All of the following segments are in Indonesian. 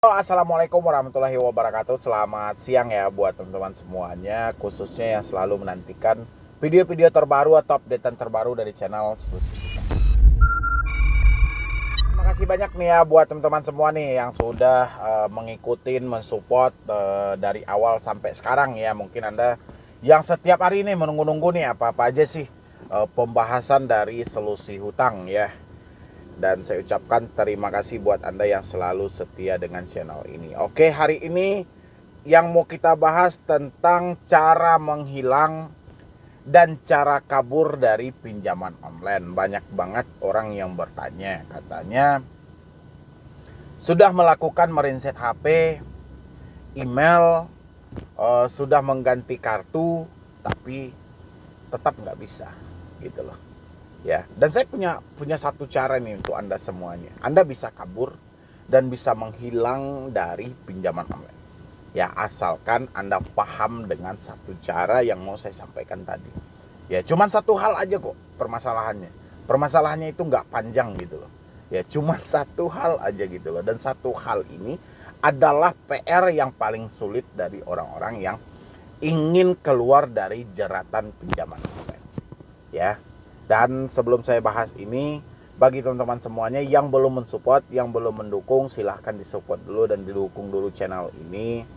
Assalamualaikum warahmatullahi wabarakatuh. Selamat siang ya buat teman-teman semuanya, khususnya yang selalu menantikan video-video terbaru atau updatean terbaru dari channel Solusi Hutan. Terima kasih banyak nih ya buat teman-teman semua nih yang sudah mengikuti, mensupport dari awal sampai sekarang ya. Mungkin Anda yang setiap hari ini menunggu-nunggu nih apa-apa aja sih pembahasan dari Solusi Hutang ya. Dan saya ucapkan terima kasih buat Anda yang selalu setia dengan channel ini. Oke, hari ini yang mau kita bahas tentang cara menghilang dan cara kabur dari pinjaman online. Banyak banget orang yang bertanya, katanya sudah melakukan mereset HP, email, sudah mengganti kartu, tapi tetap nggak bisa, gitu loh. Ya, dan saya punya satu cara nih untuk Anda semuanya. Anda bisa kabur dan bisa menghilang dari pinjaman online. Ya, asalkan Anda paham dengan satu cara yang mau saya sampaikan tadi. Ya, cuman satu hal aja kok permasalahannya. Permasalahannya itu nggak panjang gitu loh. Ya, cuman satu hal aja gitu loh. Dan satu hal ini adalah PR yang paling sulit dari orang-orang yang ingin keluar dari jeratan pinjaman online. Ya. Dan sebelum saya bahas ini, bagi teman-teman semuanya yang belum mensupport, yang belum mendukung, silahkan disupport dulu dan didukung dulu channel ini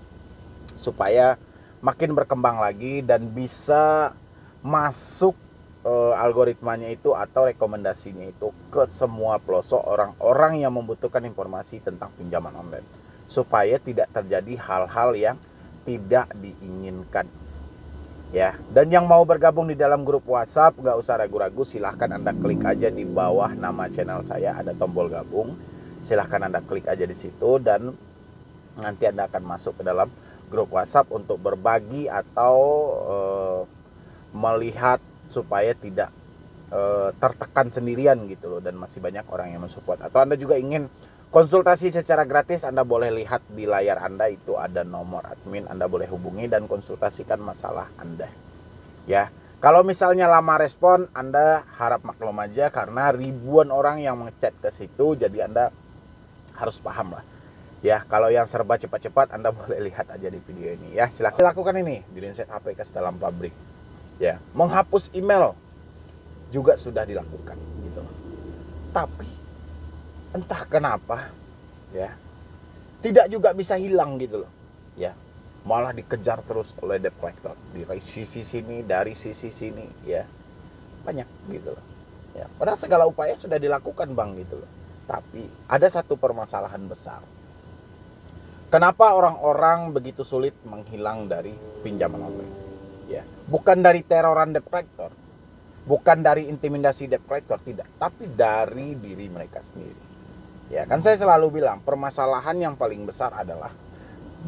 supaya makin berkembang lagi dan bisa masuk algoritmanya itu atau rekomendasinya itu ke semua pelosok orang-orang yang membutuhkan informasi tentang pinjaman online, supaya tidak terjadi hal-hal yang tidak diinginkan. Ya, dan yang mau bergabung di dalam grup WhatsApp, nggak usah ragu-ragu, silahkan Anda klik aja di bawah nama channel saya, ada tombol gabung. Silahkan Anda klik aja di situ dan nanti Anda akan masuk ke dalam grup WhatsApp untuk berbagi atau melihat supaya tidak tertekan sendirian gitu loh, dan masih banyak orang yang mensupport. Atau Anda juga ingin konsultasi secara gratis, Anda boleh lihat di layar Anda itu ada nomor admin, Anda boleh hubungi dan konsultasikan masalah Anda. Ya, kalau misalnya lama respon, Anda harap maklum aja karena ribuan orang yang ngechat ke situ, jadi Anda harus paham lah. Ya, kalau yang serba cepat-cepat, Anda boleh lihat aja di video ini. Ya, silahkan lakukan ini di reset HP ke dalam pabrik. Ya, menghapus email juga sudah dilakukan gitu. Tapi entah kenapa ya tidak juga bisa hilang gitu loh ya, malah dikejar terus oleh debt collector dari sisi sini, dari sisi sini ya, banyak gitu loh ya. Padahal segala upaya sudah dilakukan bang gitu loh, tapi ada satu permasalahan besar. Kenapa orang-orang begitu sulit menghilang dari pinjaman online ya? Bukan dari teroran debt collector, bukan dari intimidasi debt collector, tidak, tapi dari diri mereka sendiri. Ya, kan saya selalu bilang, permasalahan yang paling besar adalah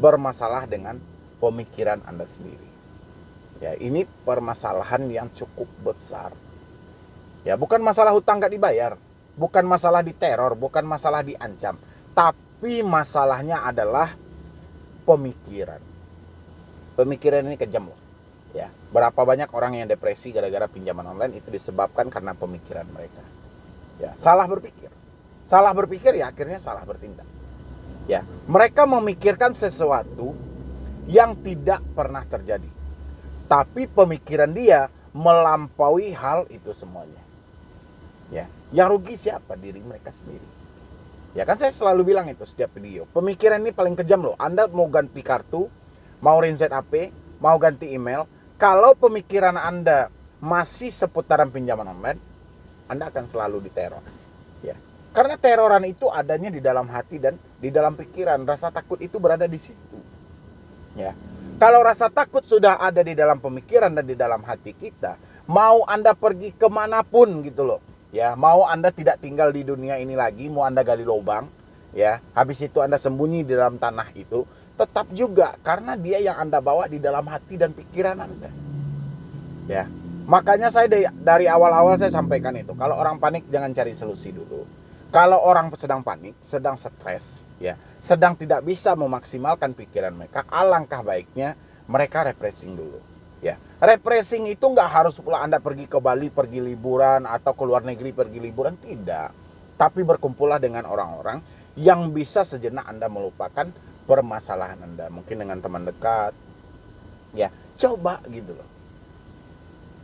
bermasalah dengan pemikiran Anda sendiri. Ya, ini permasalahan yang cukup besar. Ya, bukan masalah hutang gak dibayar, bukan masalah diteror, bukan masalah diancam, tapi masalahnya adalah pemikiran. Pemikiran ini kejam loh. Ya, berapa banyak orang yang depresi gara-gara pinjaman online itu disebabkan karena pemikiran mereka. Ya, salah berpikir. Salah berpikir ya akhirnya salah bertindak. Ya, mereka memikirkan sesuatu yang tidak pernah terjadi. Tapi pemikiran dia melampaui hal itu semuanya. Ya, yang rugi siapa? Diri mereka sendiri. Ya kan saya selalu bilang itu setiap video. Pemikiran ini paling kejam loh. Anda mau ganti kartu, mau reset HP, mau ganti email, kalau pemikiran Anda masih seputaran pinjaman online, Anda akan selalu diteror. Ya. Karena teroran itu adanya di dalam hati dan di dalam pikiran. Rasa takut itu berada di situ. Ya. Kalau rasa takut sudah ada di dalam pemikiran dan di dalam hati kita, mau Anda pergi kemanapun gitu loh. Ya, mau Anda tidak tinggal di dunia ini lagi, mau Anda gali lubang, ya, habis itu Anda sembunyi di dalam tanah itu, tetap juga karena dia yang Anda bawa di dalam hati dan pikiran Anda. Ya. Makanya saya dari awal-awal saya sampaikan itu, kalau orang panik jangan cari solusi dulu. Kalau orang sedang panik, sedang stres, ya, sedang tidak bisa memaksimalkan pikiran mereka, alangkah baiknya mereka refreshing dulu. Ya, refreshing itu nggak harus pula Anda pergi ke Bali, pergi liburan, atau ke luar negeri pergi liburan, tidak. Tapi berkumpullah dengan orang-orang yang bisa sejenak Anda melupakan permasalahan Anda, mungkin dengan teman dekat. Ya, coba gitu loh.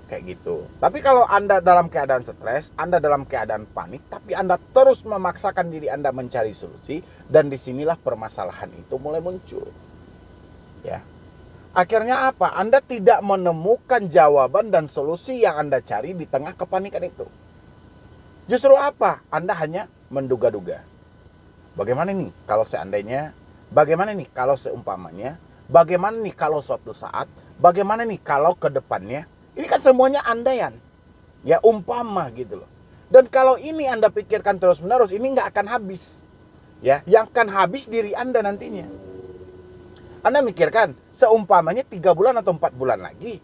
Kayak gitu. Tapi kalau Anda dalam keadaan stres, Anda dalam keadaan panik, tapi Anda terus memaksakan diri Anda mencari solusi, dan disinilah permasalahan itu mulai muncul. Ya. Akhirnya apa? Anda tidak menemukan jawaban dan solusi yang Anda cari di tengah kepanikan itu. Justru apa? Anda hanya menduga-duga. Bagaimana nih kalau seandainya? Bagaimana nih kalau seumpamanya? Bagaimana nih kalau suatu saat? Bagaimana nih kalau ke depannya? Ini kan semuanya andaian. Ya, umpama gitu loh. Dan kalau ini Anda pikirkan terus-menerus, ini nggak akan habis. Ya, yang akan habis diri Anda nantinya. Anda mikirkan, seumpamanya 3 bulan atau 4 bulan lagi,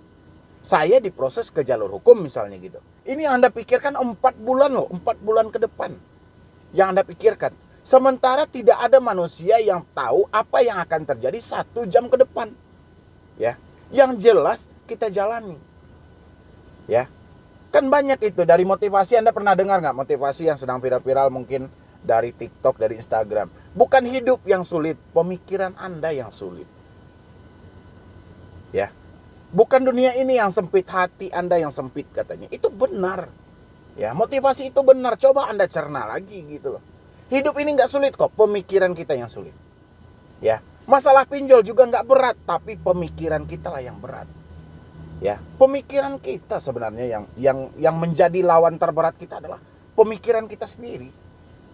saya diproses ke jalur hukum misalnya gitu. Ini yang Anda pikirkan 4 bulan loh, 4 bulan ke depan. Yang Anda pikirkan. Sementara tidak ada manusia yang tahu apa yang akan terjadi 1 jam ke depan. Ya, yang jelas kita jalani. Ya, kan banyak itu dari motivasi. Anda pernah dengar nggak motivasi yang sedang viral-viral mungkin dari TikTok, dari Instagram? Bukan hidup yang sulit, pemikiran Anda yang sulit. Ya, bukan dunia ini yang sempit, hati Anda yang sempit katanya. Itu benar. Ya, motivasi itu benar. Coba Anda cerna lagi gitu loh. Hidup ini nggak sulit kok, pemikiran kita yang sulit. Ya, masalah pinjol juga nggak berat, tapi pemikiran kita lah yang berat. Ya, pemikiran kita sebenarnya yang menjadi lawan terberat kita adalah pemikiran kita sendiri.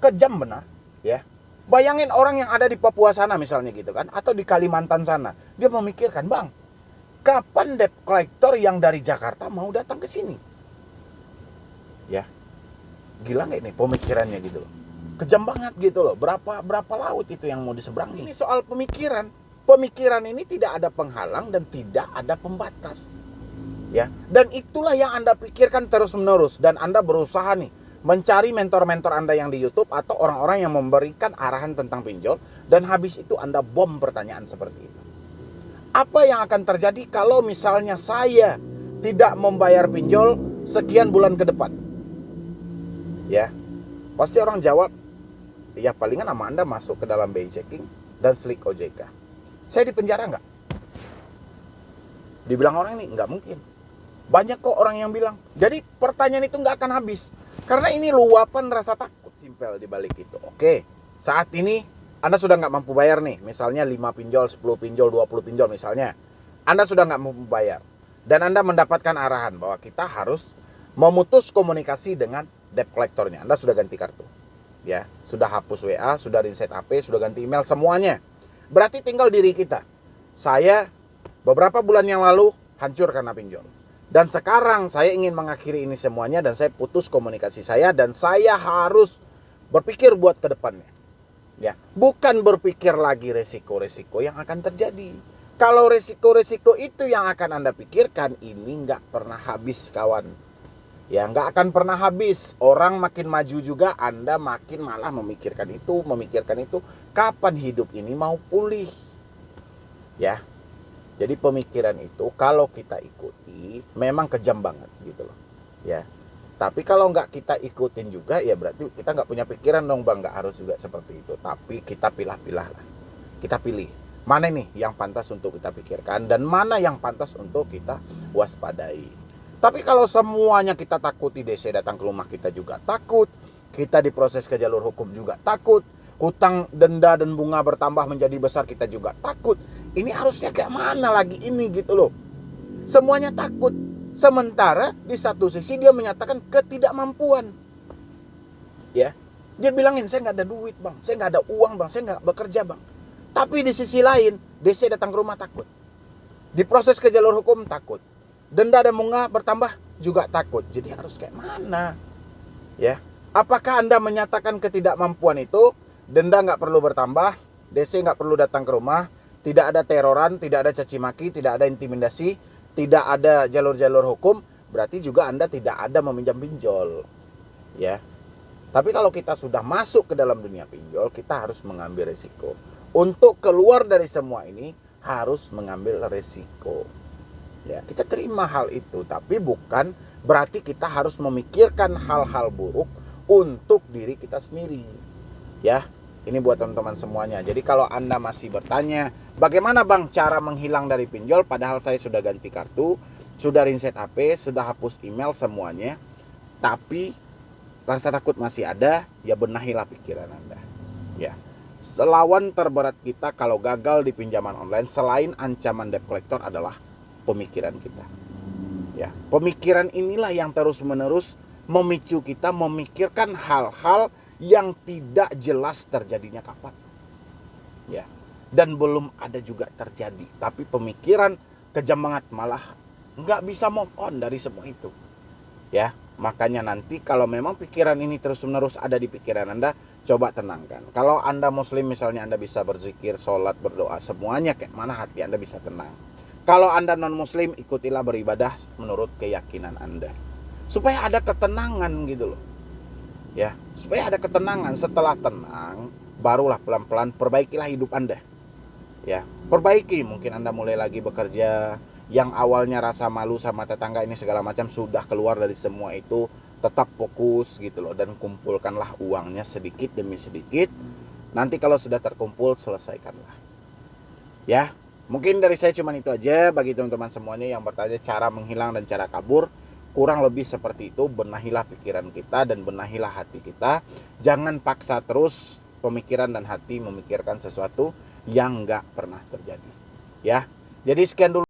Kejam benar, ya. Bayangin orang yang ada di Papua sana misalnya gitu kan, atau di Kalimantan sana, dia memikirkan, "Bang, kapan debt collector yang dari Jakarta mau datang ke sini?" Ya. Gila nggak ini pemikirannya gitu loh. Kejam banget gitu loh. Berapa laut itu yang mau diseberangi. Ini soal pemikiran. Pemikiran ini tidak ada penghalang dan tidak ada pembatas. Ya, dan itulah yang Anda pikirkan terus-menerus, dan Anda berusaha nih mencari mentor-mentor Anda yang di YouTube atau orang-orang yang memberikan arahan tentang pinjol, dan habis itu Anda bom pertanyaan seperti itu. Apa yang akan terjadi kalau misalnya saya tidak membayar pinjol sekian bulan ke depan? Ya, pasti orang jawab, ya palingan nama Anda masuk ke dalam BI checking dan slik OJK. Saya dipenjara nggak? Dibilang orang ini nggak mungkin. Banyak kok orang yang bilang. Jadi pertanyaan itu nggak akan habis. Karena ini luapan rasa takut simpel di balik itu. Oke, saat ini Anda sudah nggak mampu bayar nih. Misalnya 5 pinjol, 10 pinjol, 20 pinjol misalnya. Anda sudah nggak mampu bayar. Dan Anda mendapatkan arahan bahwa kita harus memutus komunikasi dengan debt collectornya. Anda sudah ganti kartu. Ya, sudah hapus WA, sudah reset HP, sudah ganti email, semuanya. Berarti tinggal diri kita. Saya beberapa bulan yang lalu hancur karena pinjol. Dan sekarang saya ingin mengakhiri ini semuanya, dan saya putus komunikasi saya, dan saya harus berpikir buat ke depannya. Ya, bukan berpikir lagi resiko-resiko yang akan terjadi. Kalau resiko-resiko itu yang akan Anda pikirkan, ini nggak pernah habis kawan. Ya, nggak akan pernah habis. Orang makin maju juga, Anda makin malah memikirkan itu. Kapan hidup ini mau pulih? Ya, jadi pemikiran itu kalau kita ikuti memang kejam banget gitu loh. Ya, tapi kalau nggak kita ikutin juga, ya berarti kita nggak punya pikiran dong Bang. Nggak harus juga seperti itu. Tapi kita pilah-pilah lah. Kita pilih mana nih yang pantas untuk kita pikirkan, dan mana yang pantas untuk kita waspadai. Tapi kalau semuanya kita takuti, DC datang ke rumah kita juga takut, kita diproses ke jalur hukum juga takut, hutang, denda, dan bunga bertambah menjadi besar kita juga takut. Ini harusnya kayak mana lagi ini gitu loh. Semuanya takut. Sementara di satu sisi dia menyatakan ketidakmampuan. Ya, dia bilangin saya nggak ada duit Bang, saya nggak ada uang Bang, saya nggak bekerja Bang. Tapi di sisi lain, DC datang ke rumah takut, diproses ke jalur hukum takut, denda dan bunga bertambah juga takut. Jadi harus kayak mana? Ya, apakah Anda menyatakan ketidakmampuan itu, denda nggak perlu bertambah, DC nggak perlu datang ke rumah, tidak ada teroran, tidak ada caci maki, tidak ada intimidasi, tidak ada jalur-jalur hukum, berarti juga Anda tidak ada meminjam pinjol. Ya. Tapi kalau kita sudah masuk ke dalam dunia pinjol, kita harus mengambil risiko. Untuk keluar dari semua ini harus mengambil risiko. Ya, kita terima hal itu, tapi bukan berarti kita harus memikirkan hal-hal buruk untuk diri kita sendiri. Ya. Ini buat teman-teman semuanya. Jadi kalau Anda masih bertanya, bagaimana Bang cara menghilang dari pinjol, padahal saya sudah ganti kartu, sudah reset HP, sudah hapus email semuanya, tapi rasa takut masih ada, ya benahilah pikiran Anda. Ya. Lawan terberat kita kalau gagal di pinjaman online selain ancaman debt collector adalah pemikiran kita. Ya, pemikiran inilah yang terus-menerus memicu kita memikirkan hal-hal yang tidak jelas terjadinya kapan. Ya. Dan belum ada juga terjadi, tapi pemikiran kejam banget, malah nggak bisa move on dari semua itu. Ya, makanya nanti kalau memang pikiran ini terus-menerus ada di pikiran Anda, coba tenangkan. Kalau Anda muslim misalnya, Anda bisa berzikir, sholat, berdoa, semuanya kayak mana hati Anda bisa tenang. Kalau Anda non muslim, ikutilah beribadah menurut keyakinan Anda, supaya ada ketenangan gitu loh. Ya, supaya ada ketenangan. Setelah tenang, barulah pelan-pelan perbaikilah hidup Anda. Ya, perbaiki. Mungkin Anda mulai lagi bekerja, yang awalnya rasa malu sama tetangga ini segala macam sudah keluar dari semua itu. Tetap fokus gitu loh, dan kumpulkanlah uangnya sedikit demi sedikit. Nanti kalau sudah terkumpul, selesaikanlah. Ya, mungkin dari saya cuma itu aja. Bagi teman-teman semuanya yang bertanya cara menghilang dan cara kabur, kurang lebih seperti itu. Benahilah pikiran kita dan benahilah hati kita. Jangan paksa terus pemikiran dan hati memikirkan sesuatu yang nggak pernah terjadi. Ya, jadi sekian dulu.